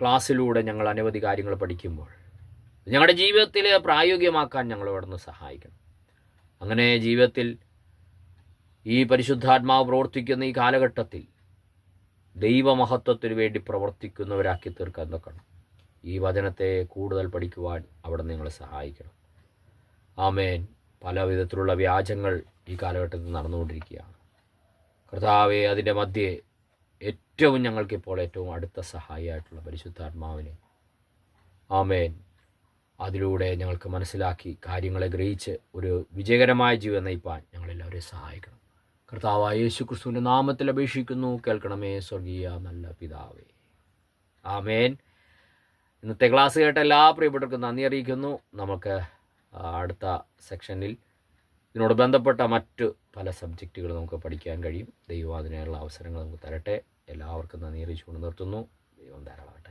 ക്ലാസ്സിലൂടെ ഞങ്ങൾ അനവധി കാര്യങ്ങൾ പഠിക്കുമ്പോൾ ഞങ്ങളുടെ ജീവിതത്തിൽ പ്രായോഗികമാക്കാൻ ഞങ്ങൾ അവിടുന്ന് സഹായിക്കണം. അങ്ങനെ ജീവിതത്തിൽ ഈ പരിശുദ്ധാത്മാവ് പ്രവർത്തിക്കുന്ന ഈ കാലഘട്ടത്തിൽ ദൈവമഹത്വത്തിന് വേണ്ടി പ്രവർത്തിക്കുന്നവരാക്കി തീർക്കാൻ നോക്കണം. ഈ വചനത്തെ കൂടുതൽ പഠിക്കുവാൻ അവിടെ നിങ്ങളെ സഹായിക്കണം. ആമേൻ. പല വിധത്തിലുള്ള വ്യാജങ്ങൾ ഈ കാലഘട്ടത്തിൽ നടന്നുകൊണ്ടിരിക്കുകയാണ് കർത്താവെ. അതിൻ്റെ മധ്യേ ഞങ്ങൾക്കിപ്പോൾ ഏറ്റവും അടുത്ത സഹായിയായിട്ടുള്ള പരിശുദ്ധാത്മാവിനെ ആമേൻ അതിലൂടെ ഞങ്ങൾക്ക് മനസ്സിലാക്കി കാര്യങ്ങളെ ഗ്രഹിച്ച് ഒരു വിജയകരമായ ജീവിതം നയിപ്പാൻ ഞങ്ങളെല്ലാവരെയും സഹായിക്കണം. കർത്താവായ യേശു ക്രിസ്തുവിൻ്റെ നാമത്തിൽ അപേക്ഷിക്കുന്നു, കേൾക്കണമേ സ്വർഗീയ നല്ല പിതാവേ, ആമേൻ. ഇന്നത്തെ ക്ലാസ് കേട്ട എല്ലാ പ്രിയപ്പെട്ടവർക്കും നന്ദി അറിയിക്കുന്നു. നമുക്ക് അടുത്ത സെക്ഷനിൽ ഇതിനോട് ബന്ധപ്പെട്ട മറ്റ് പല സബ്ജക്റ്റുകൾ നമുക്ക് പഠിക്കാൻ കഴിയും. ദൈവം അതിനുള്ള അവസരങ്ങൾ നമുക്ക് തരട്ടെ. എല്ലാവർക്കും നന്ദി അറിയിച്ചുകൊണ്ട് നിർത്തുന്നു. ദൈവം ധാരാളമാകട്ടെ.